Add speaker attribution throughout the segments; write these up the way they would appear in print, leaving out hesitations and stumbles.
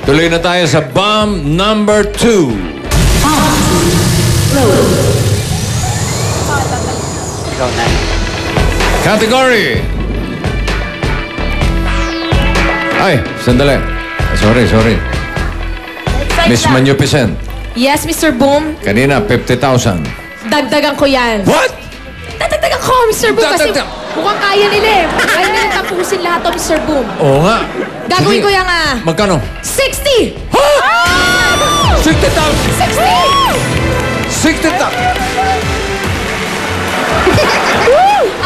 Speaker 1: Tuloy na tayo sa bomb number 2.
Speaker 2: Ikaw na.
Speaker 1: Category. Ay, sandali. Sorry. Miss Magnificent.
Speaker 3: Yes, Mr. Boom.
Speaker 1: Kanina, 50,000.
Speaker 3: Dagdagan ko yan.
Speaker 1: What?
Speaker 3: Dadagdagan ko, Mr. Boom, kasi mukhang kaya nila eh. Kaya nila tapusin lahat to, Mr. Boom.
Speaker 1: Oo nga.
Speaker 3: Gagawin
Speaker 1: Sige.
Speaker 3: ko yan ah.
Speaker 1: Magkano?
Speaker 3: 60!
Speaker 1: 60,000!
Speaker 3: 60!
Speaker 1: 60,000!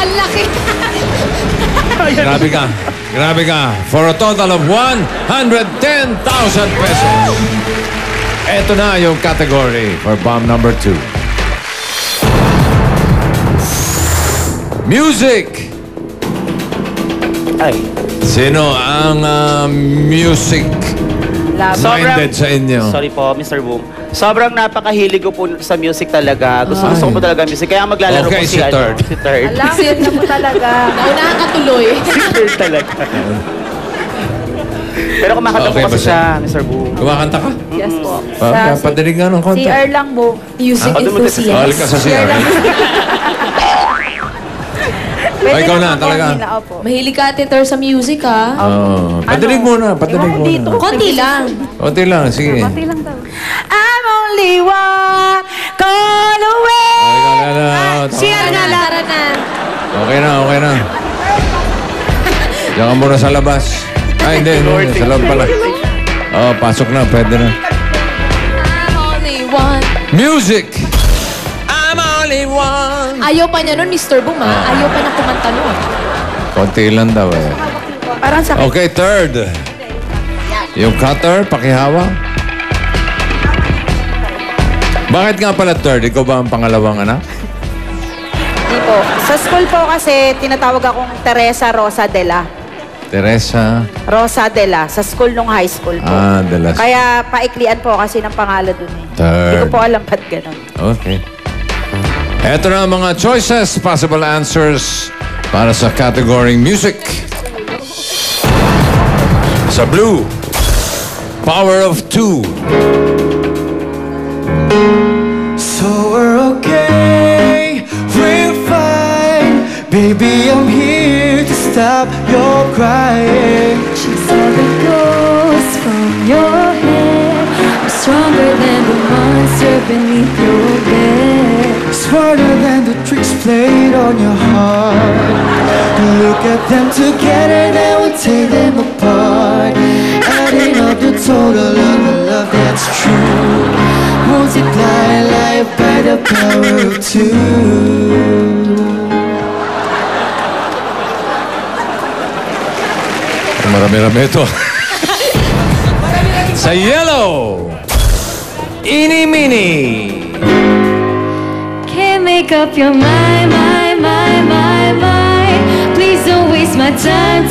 Speaker 3: Ang laki!
Speaker 1: Grabe ka. For a total of 110,000 pesos. Ito na yung category for bomb number 2. Music!
Speaker 2: Ay.
Speaker 1: Sino ang music-minded sa inyo?
Speaker 2: Sorry po, Mr. Boom. Sobrang napakahilig ko po sa music talaga. Gusto ko po talaga music. Kaya maglalaro
Speaker 1: Okay,
Speaker 2: po
Speaker 1: si Third.
Speaker 2: Si Third.
Speaker 4: Alam, yun na po talaga.
Speaker 3: Naunahan ka tuloy.
Speaker 2: Si Third talaga. Pero kumakanta
Speaker 1: Okay
Speaker 2: po
Speaker 1: ba
Speaker 2: kasi
Speaker 1: siya?
Speaker 2: siya, Mr. Boom.
Speaker 1: Kumakanta ka?
Speaker 4: Yes po.
Speaker 1: Padinig nga ng konti.
Speaker 4: CR lang po.
Speaker 3: Music enthusiast.
Speaker 1: Balik ka sa CR. Ay, ikaw na, talaga.
Speaker 3: Mahilig ka, Titor, sa music, ha?
Speaker 1: Padinig muna.
Speaker 4: dito.
Speaker 3: Konti lang.
Speaker 1: Konti lang, sige.
Speaker 4: Konti lang daw. I'm only one call away.
Speaker 3: CR na, Lara na.
Speaker 1: Okay na. Diyan ka muna sa labas. Ay, hindi. Sa loob pala. Pasok na. Pwede na.
Speaker 3: I'm only one.
Speaker 1: Music! I'm only one.
Speaker 3: Ayaw pa niya nun, Mr. Boom, ha? Ayaw pa niya kumanta nun.
Speaker 1: Konti lang daw eh.
Speaker 4: Parang sakit.
Speaker 1: Okay, third. Yung cutter, pakihawa. Bakit nga pala third? Ikaw ba ang pangalawang anak?
Speaker 4: Hindi po. Sa school po kasi tinatawag akong Teresa Rosadela.
Speaker 1: Teresa.
Speaker 4: Rosadela. Sa school nung high school po.
Speaker 1: De las...
Speaker 4: Kaya paiklian po kasi ng pangalan dun eh.
Speaker 1: Third.
Speaker 4: Hindi ko po alam ba't ganun.
Speaker 1: Okay. Eto na ang mga choices, possible answers para sa category music. Sa blue, Power of Two.
Speaker 5: So we're okay, we're fine. Baby, I'm here to stop your crying.
Speaker 6: She saw the ghost from your head. I'm stronger than the monster beneath your bed.
Speaker 5: Smarter than the tricks played on your heart. Look at them together, then we'll take them apart. Adding up the total of the love that's true. Multiply life by the power of two.
Speaker 1: Marami-rami ito. Sa yellow, Eeny Meeny.
Speaker 6: Can't make up your mind. Please don't waste my time.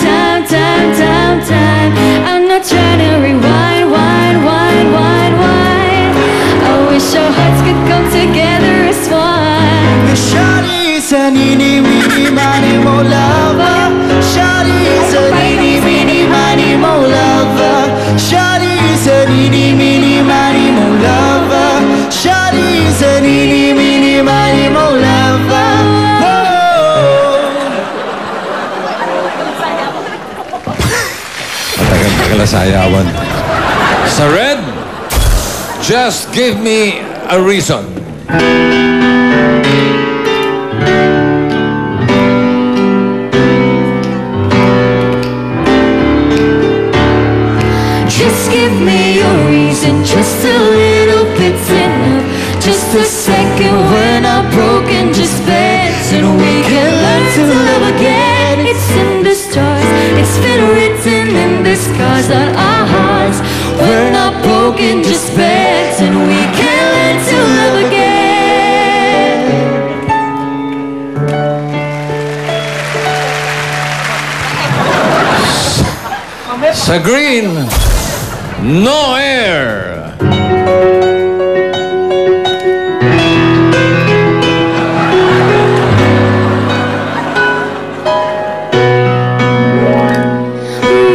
Speaker 6: I'm not trying to rewind. I wish our hearts could come together as one.
Speaker 5: The shawty's an eeny, meeny, miny, mo lover. Shawty's an eeny, meeny, miny, mo lover. Shawty's an eeny, meeny, miny, mo lover. Shawty's an eeny, meeny, miny, mo lover.
Speaker 1: Matagal na sayawan. Sa red, Just Give Me a Reason.
Speaker 6: Just give me a reason, just a little bit's enough. Just a second when I'm broken, just bet and we can learn to love again. It's in the stars, it's been written in the scars on our hearts. We're not broken, just bet and we can learn to love again.
Speaker 1: Sa green, No Air.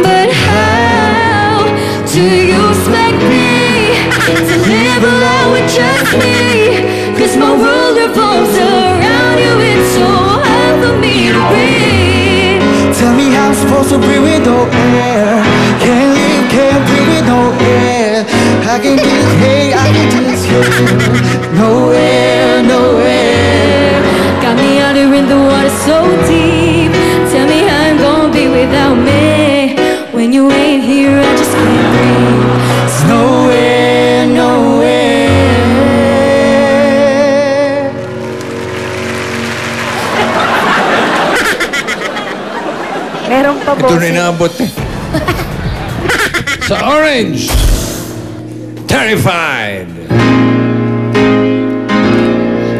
Speaker 6: But how do you smell?
Speaker 1: Ito rin inaabot eh. Sa orange, Terrified.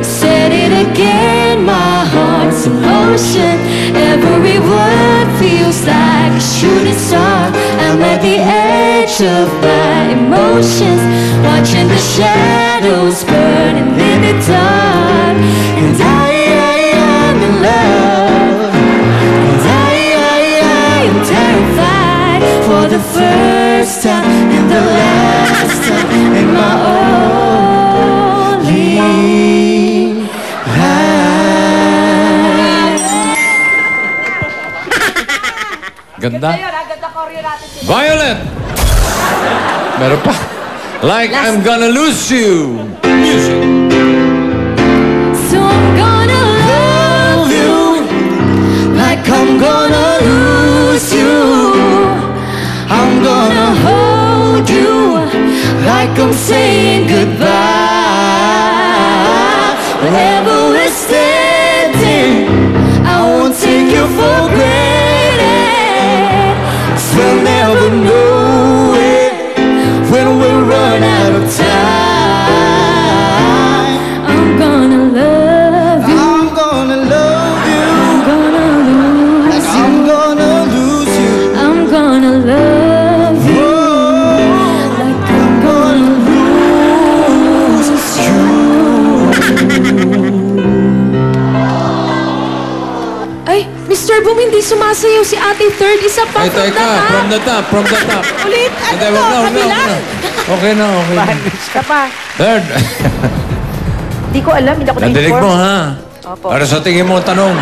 Speaker 6: Said it again, my heart's in motion. Every word feels like a shooting star. I'm at the edge of my emotions, watching the shadows burning in the dark. And I am in love. And I am terrified for the first time and the last time in my only
Speaker 1: Ganda. Violet. Meron pa. Like I'm gonna lose you. Music.
Speaker 6: So I'm gonna love you like I'm gonna lose you. I'm gonna hold you like I'm saying goodbye. Wherever we're standing, I won't take you for granted. We'll never know it when we run out of time. I'm gonna love you.
Speaker 5: I'm gonna love you.
Speaker 6: I'm gonna lose you.
Speaker 5: I'm gonna lose you.
Speaker 6: I'm gonna love you. Like I'm gonna lose you.
Speaker 3: Ay, Mr. Boom, hindi sumasayaw si Ate Third. Isa pa
Speaker 1: Ay,
Speaker 3: from the
Speaker 1: teka.
Speaker 3: top.
Speaker 1: From the top. From the top.
Speaker 4: Ulit, ano
Speaker 1: Hindi,
Speaker 4: to?
Speaker 1: wag na, wag na,
Speaker 4: Kabila?
Speaker 1: wag na. Okay na, okay na.
Speaker 4: Isa pa.
Speaker 1: Third.
Speaker 4: Di ko alam, hindi ako
Speaker 1: Nadinig mo,
Speaker 4: na-inform.
Speaker 1: ha?
Speaker 4: Opo.
Speaker 1: Para sa tingin mo, tanong.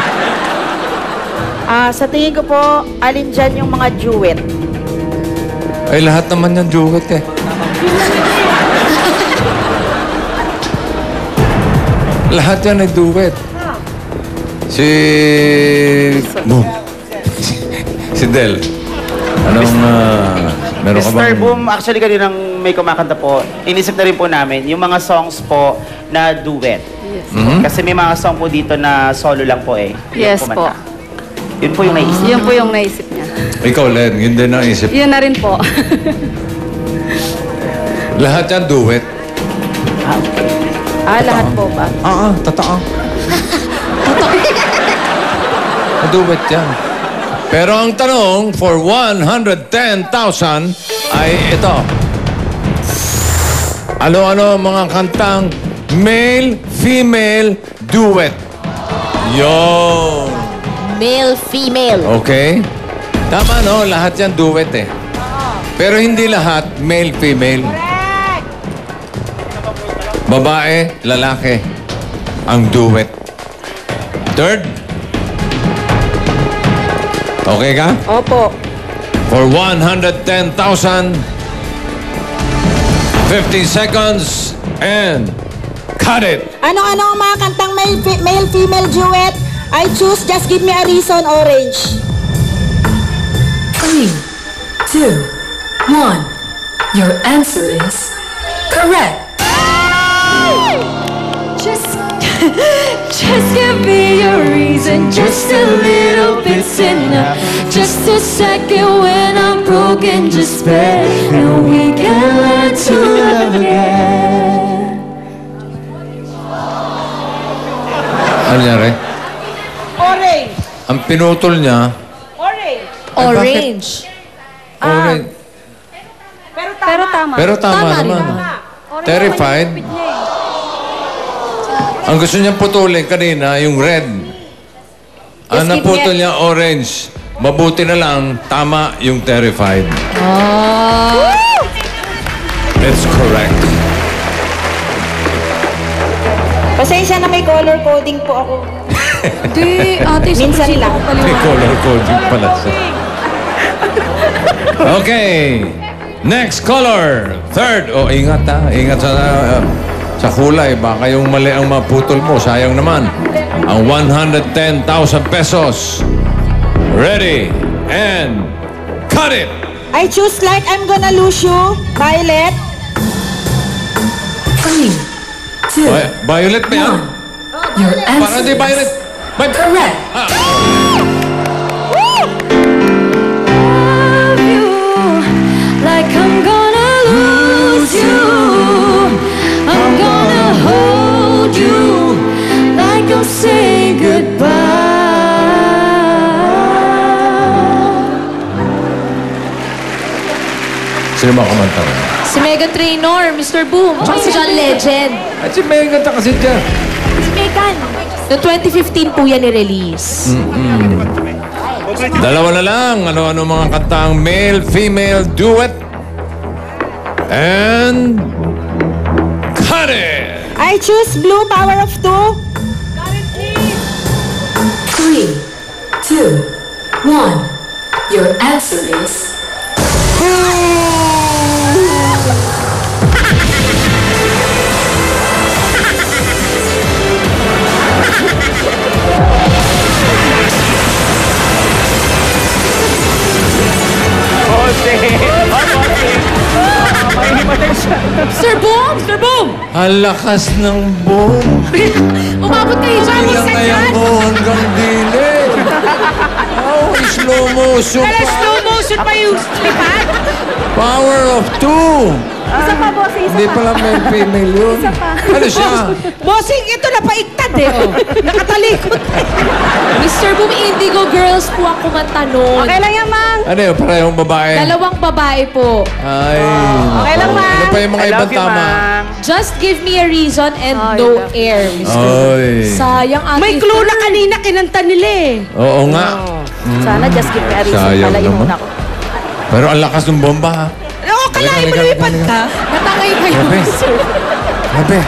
Speaker 4: Sa tingin ko po, alin dyan yung mga duet?
Speaker 1: Ay, lahat naman yan duet eh. Lahat yan ay duet. Si... Boom. Si Del. Anong... meron ka
Speaker 2: Mr.
Speaker 1: bang...
Speaker 2: Boom, actually kaninang may kumakanta po, inisip na rin po namin yung mga songs po na duet. Kasi may mga song po dito na solo lang po eh. Yung
Speaker 7: Yes
Speaker 2: kumanta. Yun po yung naisip.
Speaker 7: Yun po yung naisip niya.
Speaker 1: Ikaw, Len, hindi naisip.
Speaker 7: Yun na rin po.
Speaker 1: Lahat yan duet.
Speaker 4: Lahat po ba?
Speaker 1: Totoo. Duet yan. Pero ang tanong, for 110,000 ay ito. Ano-ano mga kantang male-female duet? Yo.
Speaker 3: Male-female.
Speaker 1: Okay? Tama, no? Lahat yan duet eh. Pero hindi lahat male-female. Babae, lalaki ang duet. Third? Okay ka?
Speaker 4: Opo.
Speaker 1: For 110,000, 50 seconds, and cut it!
Speaker 8: Ano-ano ang mga kantang male-female duet? I choose Just Give Me a Reason, Orange.
Speaker 9: 3, 2, 1. Your answer is correct.
Speaker 6: Just give me a reason, just a little bit's enough. Just a second when I'm broken, just bet, and we can learn to love again.
Speaker 1: Ano nangyari?
Speaker 4: Orange.
Speaker 1: Ang pinutol niya,
Speaker 4: Orange.
Speaker 3: Orange.
Speaker 1: orange.
Speaker 4: Pero tama.
Speaker 1: Pero tama
Speaker 3: Tama rin
Speaker 1: naman. Terrified. Ang gusto niyang putulin kanina, yung red. Ang naputol niya, orange. Mabuti na lang, tama yung terrified. That's correct.
Speaker 8: Pasensya na may color coding po ako.
Speaker 3: Di, ate,
Speaker 8: Minsan lang.
Speaker 1: May color coding pala siya. Okay. Next color. Third. Oh, ingat ha. Ingat sa kulay. Baka yung mali ang maputol mo. Sayang naman. Ang 110,000 pesos. Ready. And cut it.
Speaker 8: I choose Like I'm Gonna Lose You, Violet.
Speaker 9: 3, 2,
Speaker 1: Violet ba yan?
Speaker 9: your
Speaker 1: Para
Speaker 9: answer
Speaker 1: di Violet.
Speaker 9: is correct.
Speaker 1: Sino ba kumanta ron?
Speaker 3: Si Megan Trainor, Mr. Boom, tsaka si John Legend.
Speaker 1: At si Megan ta kasi dyan.
Speaker 3: Si Megan. Noong 2015 po yan ni-release.
Speaker 1: Dalawa na lang. Ano-ano mga kantang male-female duet. And... cut it!
Speaker 8: I choose blue, power of two.
Speaker 9: 3, 2, 1. Your answer is...
Speaker 3: Sir Boom! Sir Boom!
Speaker 1: Ang lakas ng boom.
Speaker 3: Umabot kayo dyan.
Speaker 1: Ilang kaya mo hanggang dili. Oh, slow motion pa.
Speaker 4: Slow motion pa yung lipad.
Speaker 1: Power of two.
Speaker 8: Isa pa, bossing, isa
Speaker 1: Hindi
Speaker 8: pa.
Speaker 1: pala male-female yun. Ano siya?
Speaker 4: Bossing, ito napaigtad eh. Oh. Nakatalikod.
Speaker 3: Mr. Boom, Indigo Girls po ang kumanta nun.
Speaker 8: Okay lang yan, Mang.
Speaker 1: Ano yun? Parehong babae?
Speaker 3: Dalawang babae po.
Speaker 1: Ay.
Speaker 8: Okay lang,
Speaker 1: nako.
Speaker 8: Mang.
Speaker 1: Ano pa yung mga
Speaker 2: I
Speaker 1: ibang
Speaker 2: love you,
Speaker 1: tama?
Speaker 2: Mang.
Speaker 3: Just Give Me a Reason and No Air, Mr. Boom.
Speaker 1: Ay.
Speaker 3: Sayang ating...
Speaker 4: May clue na kanina kinanta nila eh.
Speaker 1: Oo nga.
Speaker 8: Sana just give me a reason.
Speaker 1: Sayang
Speaker 8: Pala yung
Speaker 1: naman.
Speaker 8: una ko.
Speaker 1: Pero ang lakas ng bomba ha.
Speaker 4: Oo, kalahin mo
Speaker 1: Halika,
Speaker 4: lumipad
Speaker 1: halika,
Speaker 4: ka.
Speaker 3: Natangay kayo,
Speaker 1: Grabe.
Speaker 3: Mr.
Speaker 1: Grabe.